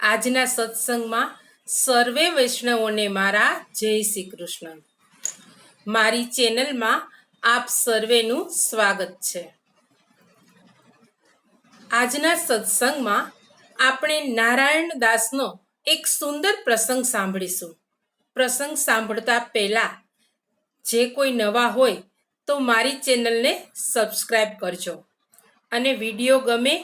આજના સત્સંગમાં સર્વે વૈષ્ણવોને મારા જય શ્રી કૃષ્ણ. મારી ચેનલમાં આપ સર્વેનું સ્વાગત છે. આજના સત્સંગમાં આપણે નારાયણ દાસનો એક સુંદર પ્રસંગ સાંભળીશું. પ્રસંગ સાંભળતા પહેલા જે કોઈ નવા હોય તો મારી ચેનલને સબસ્ક્રાઈબ કરજો અને વિડીયો ગમે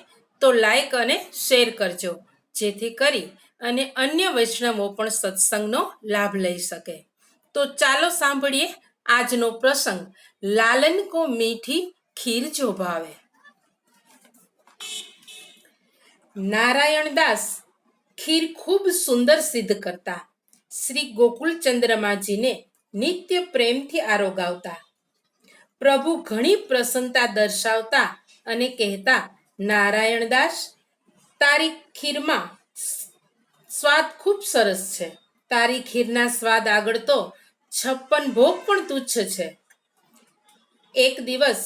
તો લાઈક અને શેર કરજો, જેથી કરી અને અન્ય વૈષ્ણવો પણ સત્સંગનો લાભ લઈ શકે. તો ચાલો સાંભળીએ આજનો પ્રસંગ. લાલન કો મીઠી ખીર જો ભાવે. નારાયણ દાસ ખીર ખૂબ સુંદર સિદ્ધ કરતા. શ્રી ગોકુળચંદ્રમાજીને નિત્ય પ્રેમથી આરોગાવતા. પ્રભુ ઘણી પ્રસન્નતા દર્શાવતા અને કહેતા, નારાયણ દાસ, તારી ખીરમાં સ્વાદ ખૂબ સરસ છે. તારી ખીરના સ્વાદ આગળ તો 56 ભોગ પણ તુચ્છ છે. એક દિવસ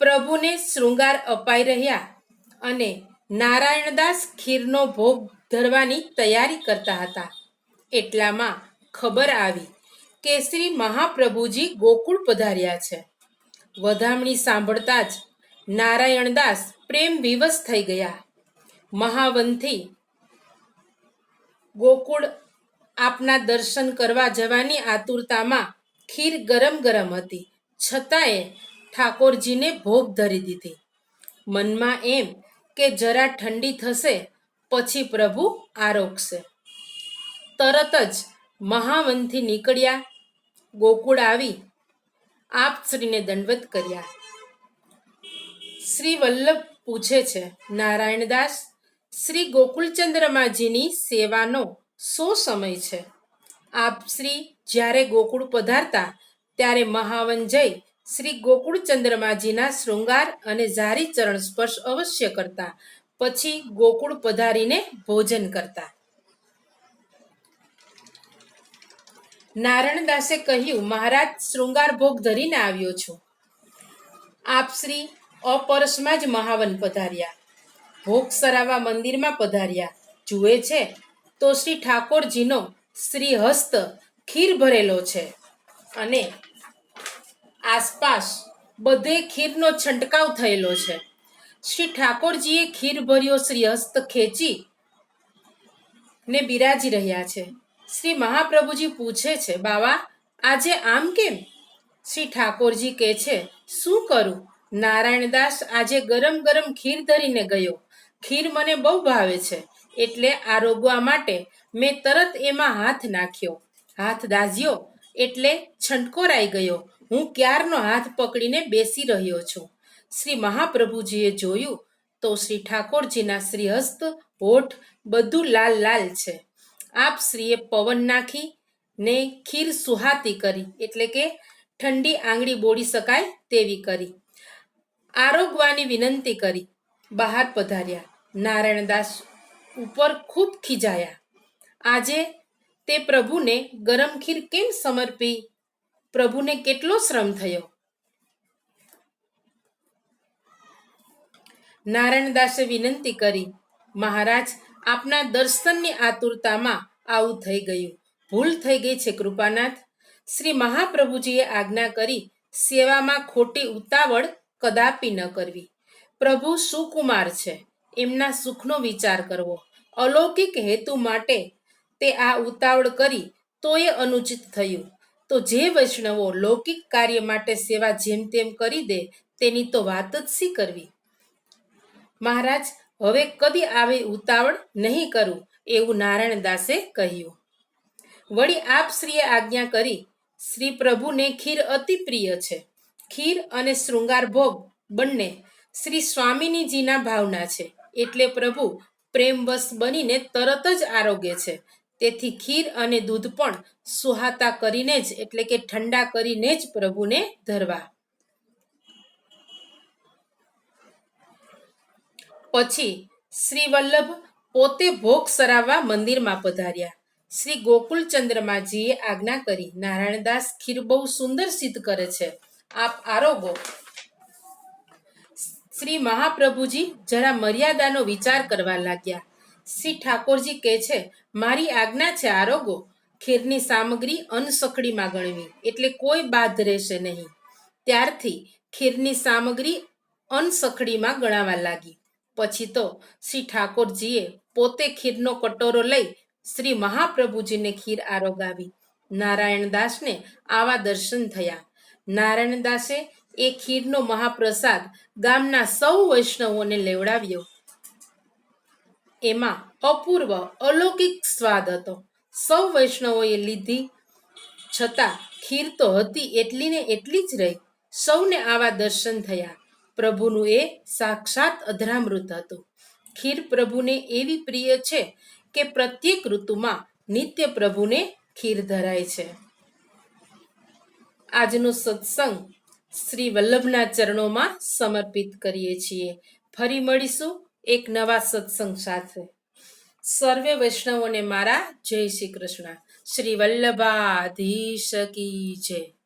પ્રભુને શૃંગાર અપાઈ રહ્યા અને નારાયણદાસ ખીરનો ભોગ ધરવાની તૈયારી કરતા હતા. એટલામાં ખબર આવી કે શ્રી મહાપ્રભુજી ગોકુળ પધાર્યા છે. વધામણી સાંભળતા જ નારાયણદાસ પ્રેમ વિવશ થઈ ગયા. મહાવનથી ગોકુળ આપના દર્શન કરવા જવાની આતુરતામાં ખીર ગરમ ગરમ હતી, છતાંય ઠાકોરજીને ભોગ ધરી દીધી. મનમાં એમ કે જરા ઠંડી થશે પછી પ્રભુ આરોગશે. તરત જ મહાવનથી નીકળ્યા. ગોકુળ આવી આપ શ્રીને દંડવત કર્યા. શ્રી વલ્લભ પૂછે છે, નારાયણદાસ, શ્રી ગોકુળચંદ્રમાજીની સેવાનો શો સમય છે? આપ શ્રી જ્યારે ગોકુળ પધારતા ત્યારે મહાવન જઈ શ્રી ગોકુળચંદ્રમાજીના શૃંગાર અને જારી ચરણ સ્પર્શ અવશ્ય કરતા, પછી ગોકુળ પધારીને ભોજન કરતા. નારાયણદાસે કહ્યું, મહારાજ, શૃંગાર ભોગ ધરીને આવ્યો છું. આપ શ્રી અપરસમાં જ મહાવન પધાર્યા, ભોગ સરાવા મંદિરમાં પધાર્યા. જુએ છે તો શ્રી ઠાકોરજીનો શ્રી હસ્ત ખીર ભરેલો છે અને આસપાસ બધે ખીરનો છંટકાવ થયેલો છે. શ્રી ઠાકોરજીએ ખીર ભર્યો શ્રી હસ્ત ખેંચી ને બિરાજી રહ્યા છે. શ્રી મહાપ્રભુજી પૂછે છે, બાવા, આજે આમ કેમ? શ્રી ઠાકોરજી કહે છે, શું કરું નારાયણદાસ, આજે ગરમ ગરમ ખીર ધરીને ગયો. ખીર મને બહુ ભાવે છે, એટલે આરોગવા માટે મેં તરત એમાં હાથ નાખ્યો. હાથ દાઝ્યો એટલે છંટકોરાઈ ગયો. હું ક્યારનો હાથ પકડીને બેસી રહ્યો છું. શ્રી મહાપ્રભુજીએ જોયું તો શ્રી ઠાકોરજીના શ્રી હસ્ત, હોઠ બધું લાલ લાલ છે. આપ શ્રીએ પવન નાખી ને ખીર સુહાતી કરી, એટલે કે ઠંડી આંગળી બોળી શકાય તેવી કરી. આરોગવાની વિનંતી કરી. બહાર પધાર્યા. નારાયણદાસ ઉપર ખૂબ ખીજાયા. આજે તે પ્રભુને ગરમ ખીર કેમ સમર્પી? પ્રભુને કેટલો શ્રમ થયો. નારાયણદાસે વિનંતી કરી, મહારાજ, આપના દર્શનની આતુરતામાં આવું થઈ ગયું. ભૂલ થઈ ગઈ છે કૃપાનાથ. શ્રી મહાપ્રભુજીએ આજ્ઞા કરી, સેવામાં ખોટી ઉતાવળ કદાપી ન કરવી. પ્રભુ સુકુમાર છે, એમના સુખનો વિચાર કરવો. અલૌકિક હેતુ માટે તે આ ઉતાવળ કરી તો એ અનુચિત થયું. તો જે વૈષ્ણવો લૌકિક કાર્ય માટે સેવા જેમ તેમ કરી દે તેની તો વાત જ શી કરવી. મહારાજ, હવે કદી આવી ઉતાવળ નહીં કરું, એવું નારાયણદાસે કહ્યું. વળી આપ શ્રીએ આજ્ઞા કરી. શ્રી પ્રભુને ખીર અતિ પ્રિય છે. ખીર અને શૃંગાર ભોગ બંને શ્રી સ્વામિનીજીના ભાવના છે, એટલે પ્રભુ પ્રેમવશ બનીને તરત જ આરોગે છે. તેથી ખીર અને દૂધ પણ સુહાતા કરીને જ, એટલે કે ઠંડા કરીને જ પ્રભુને ધરવા. પછી શ્રી વલ્લભ પોતે ભોગ સરાવવા મંદિરમાં પધાર્યા. શ્રી ગોકુળચંદ્રમાજીએ આજ્ઞા કરી, નારાયણદાસ, ખીર બહુ સુંદર સિદ્ધ કરે છે, આપ આરોગો. શ્રી મહાપ્રભુજી જરા મર્યાદાનો વિચાર કરવા લાગ્યા. શ્રી ઠાકોરજી કહે છે, મારી આજ્ઞા છે આરોગો, ખીરની સામગ્રી અનસખડીમાં ગણવી, એટલે કોઈ બાદ રહેશે નહીં. ત્યારથી ખીરની સામગ્રી અનસખડીમાં ગણાવા લાગી. પછી તો શ્રી ઠાકોરજીએ પોતે ખીરનો કટોરો લઈ શ્રી મહાપ્રભુજીને ખીર આરોગાવી. નારાયણદાસને આવા દર્શન થયા. નારાયણદાસે એ ખીરનો મહાપ્રસાદ ગામના સૌ વૈષ્ણવોને લેવડાવ્યો. એમાં અપૂર્વ અલૌકિક સ્વાદ હતો. સૌ વૈષ્ણવોએ લીધી, છતાં ખીર તો હતી એટલી ને એટલી જ રહી. સૌને આવા દર્શન થયા. પ્રભુનું એ સાક્ષાત અધરામૃત હતું. ખીર પ્રભુને એવી પ્રિય છે કે પ્રત્યેક ઋતુમાં નિત્ય પ્રભુને ખીર ધરાય છે. આજનો સત્સંગ શ્રી વલ્લભના ચરણોમાં સમર્પિત કરીએ છીએ. ફરી મળીશું એક નવા સત્સંગ સાથે. સર્વે વૈષ્ણવોને મારા જય શ્રી કૃષ્ણ. શ્રી વલ્લભાધીશ કી જય.